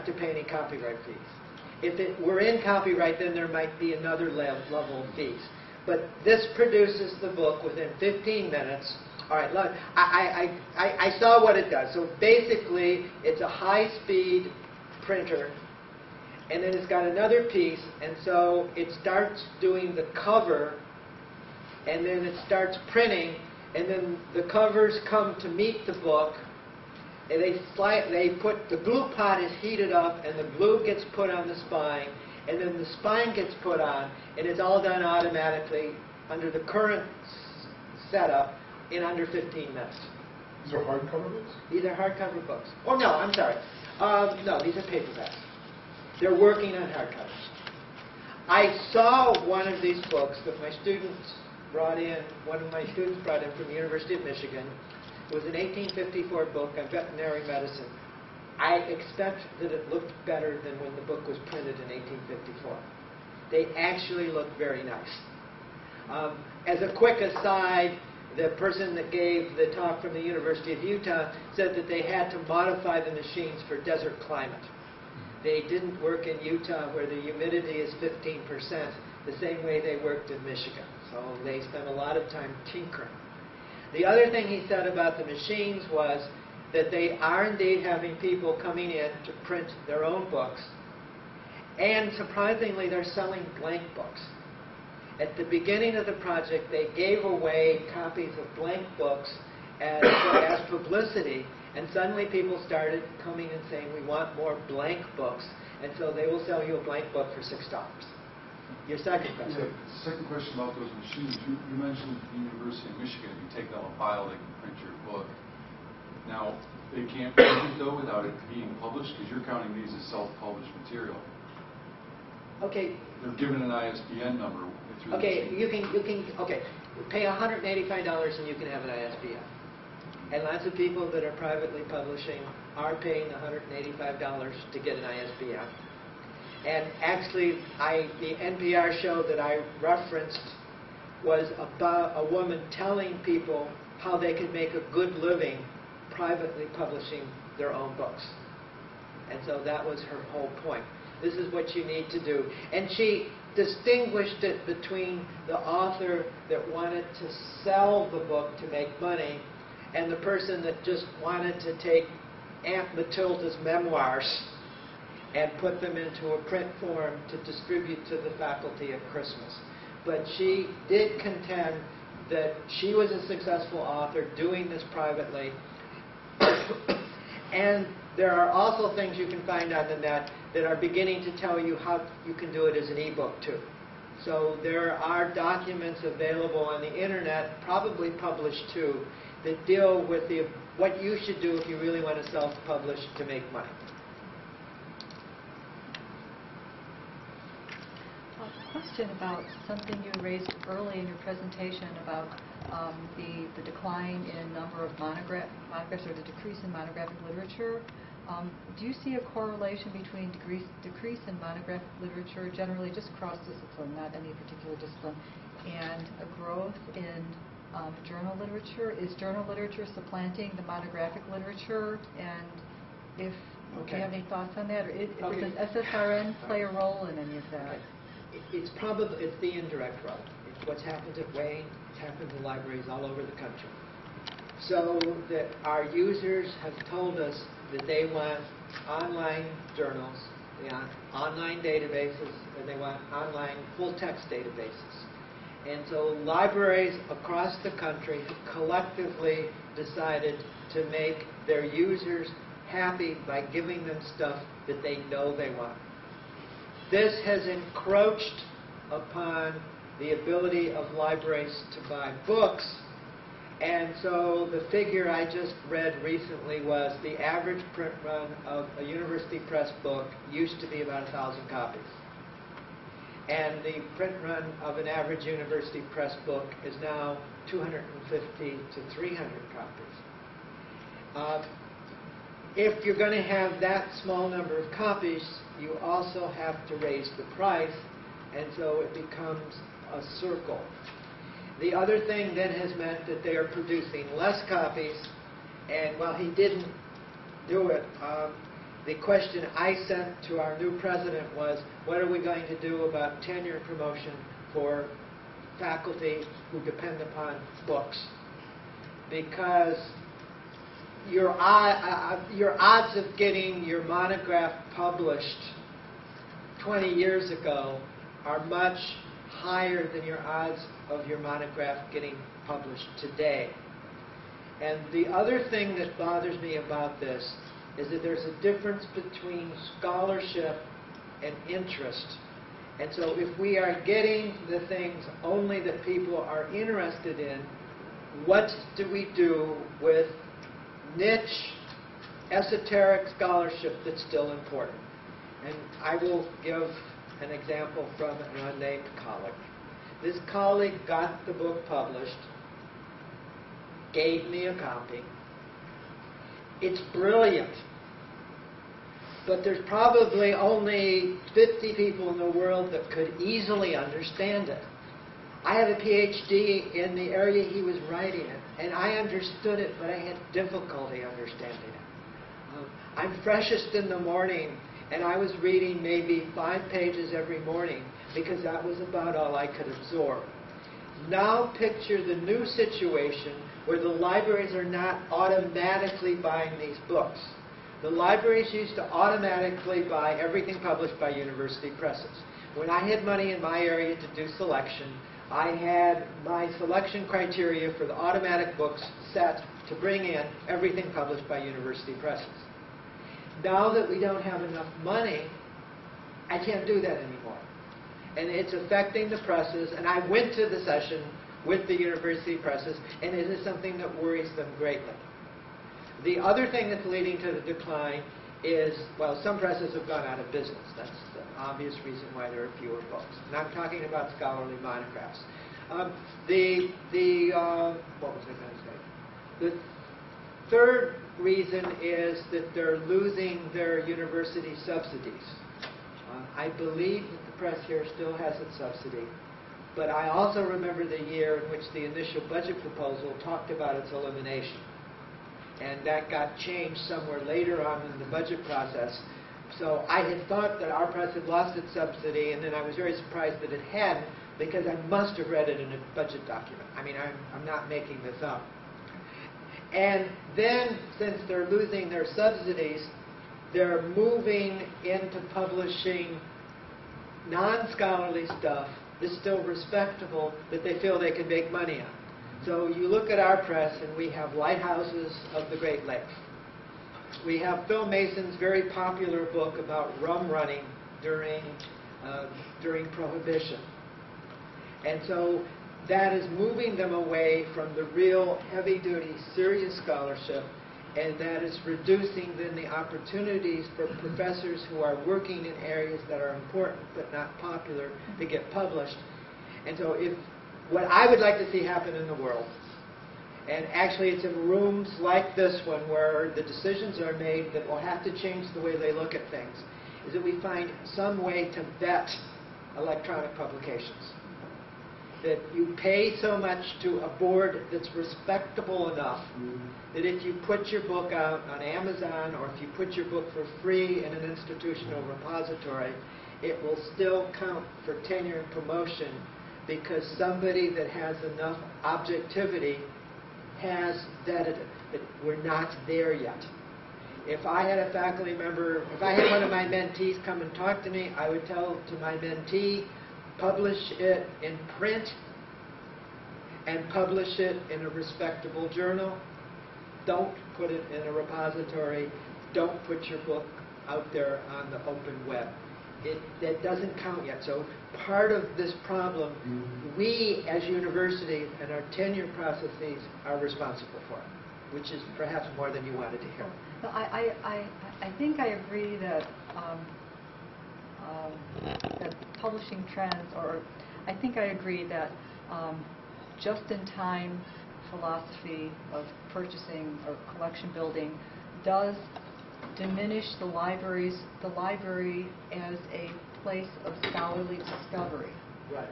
have to pay any copyright fees. If it were in copyright, then there might be another level of fees. But this produces the book within 15 minutes. All right, look, I saw what it does. So basically, it's a high-speed printer, and then it's got another piece, and so it starts doing the cover, and then it starts printing, and then the covers come to meet the book, and they put, the glue pot is heated up, and the glue gets put on the spine, and then the spine gets put on, and it's all done automatically under the current setup in under 15 minutes. These are hardcover books? These are hardcover books. Oh, no, I'm sorry. No, these are paperbacks. They're working on hardcovers. I saw one of these books that my students brought in, one of my students brought in from the University of Michigan. It was an 1854 book on veterinary medicine. I expect that it looked better than when the book was printed in 1854. They actually look very nice. As a quick aside, the person that gave the talk from the University of Utah said that they had to modify the machines for desert climate. They didn't work in Utah where the humidity is 15%, the same way they worked in Michigan. So they spent a lot of time tinkering. The other thing he said about the machines was that they are indeed having people coming in to print their own books. And surprisingly, they're selling blank books. At the beginning of the project, they gave away copies of blank books as publicity, and suddenly people started coming and saying, we want more blank books, and so they will sell you a blank book for $6. Your second question. Yeah, the second question about those machines. You mentioned the University of Michigan. If you take down a file, they can print your book. Now, they can't print it, though, without it being published, because you're counting these as self-published material. Okay. They're given an ISBN number. Okay, you can pay $185 and you can have an ISBN. And lots of people that are privately publishing are paying $185 to get an ISBN. And actually, the NPR show that I referenced was about a woman telling people how they could make a good living privately publishing their own books. And so that was her whole point. This is what you need to do. And she distinguished it between the author that wanted to sell the book to make money and the person that just wanted to take Aunt Matilda's memoirs and put them into a print form to distribute to the faculty at Christmas. But she did contend that she was a successful author doing this privately. And there are also things you can find on the net that are beginning to tell you how you can do it as an e-book too. So there are documents available on the internet, probably published too, that deal with what you should do if you really want to self-publish to make money. A question about something you raised early in your presentation about the decline in number of monographs or the decrease in monographic literature. Do you see a correlation between decrease in monographic literature, generally just cross-discipline, not any particular discipline, and a growth in journal literature? Is journal literature supplanting the monographic literature? And if do you have any thoughts on that? Or does SSRN play a role in any of that? It's the indirect route. It's what's happened at Wayne. It's happened in libraries all over the country. So that our users have told us that they want online journals, they want online databases, and they want online full-text databases. And so libraries across the country have collectively decided to make their users happy by giving them stuff that they know they want. This has encroached upon the ability of libraries to buy books. And so the figure I just read recently was the average print run of a university press book used to be about 1,000 copies. And the print run of an average university press book is now 250 to 300 copies. If you're going to have that small number of copies, you also have to raise the price, and so it becomes a circle. The other thing that has meant that they are producing less copies, and while he didn't do it, the question I sent to our new president was, what are we going to do about tenure and promotion for faculty who depend upon books? Because your odds of getting your monograph published 20 years ago are much higher than your odds of your monograph getting published today. And the other thing that bothers me about this is that there's a difference between scholarship and interest. And so if we are getting the things only that people are interested in, what do we do with niche, esoteric scholarship that's still important? And I will give an example from an unnamed colleague. This colleague got the book published, gave me a copy. It's brilliant, but there's probably only 50 people in the world that could easily understand it. I have a PhD in the area he was writing in, and I understood it, but I had difficulty understanding it. I'm freshest in the morning, and I was reading maybe 5 pages every morning because that was about all I could absorb. Now picture the new situation where the libraries are not automatically buying these books. The libraries used to automatically buy everything published by university presses. When I had money in my area to do selection, I had my selection criteria for the automatic books set to bring in everything published by university presses. Now that we don't have enough money, I can't do that anymore. And it's affecting the presses, and I went to the session with the university presses, and it is something that worries them greatly. The other thing that's leading to the decline is, well, some presses have gone out of business. That's the obvious reason why there are fewer books. And I'm talking about scholarly monographs. What was I going to say? The third reason is that they're losing their university subsidies. I believe that the press here still has its subsidy, but I also remember the year in which the initial budget proposal talked about its elimination. And that got changed somewhere later on in the budget process. So I had thought that our press had lost its subsidy, and then I was very surprised that it hadn't, because I must have read it in a budget document. I mean, I'm not making this up. And then, since they're losing their subsidies, they're moving into publishing non-scholarly stuff that's still respectable, that they feel they can make money on. So you look at our press, and we have Lighthouses of the Great Lakes. We have Phil Mason's very popular book about rum running during Prohibition. And so that is moving them away from the real heavy-duty, serious scholarship, and that is reducing then the opportunities for professors who are working in areas that are important but not popular to get published. And so what I would like to see happen in the world, and actually it's in rooms like this one where the decisions are made that will have to change the way they look at things, is that we find some way to vet electronic publications. That you pay so much to a board that's respectable enough that if you put your book out on Amazon, or if you put your book for free in an institutional repository, it will still count for tenure and promotion, because somebody that has enough objectivity has vetted it. That we're not there yet. If I had a faculty member, if I had one of my mentees come and talk to me, I would tell to my mentee, publish it in print and publish it in a respectable journal. Don't put it in a repository. Don't put your book out there on the open web. That doesn't count yet. So part of this problem, we as universities and our tenure processes are responsible for it, which is perhaps more than you wanted to hear. So I think I agree that that publishing trends, or I think I agree that just-in-time philosophy of purchasing or collection building does diminish the library as a place of scholarly discovery. Right.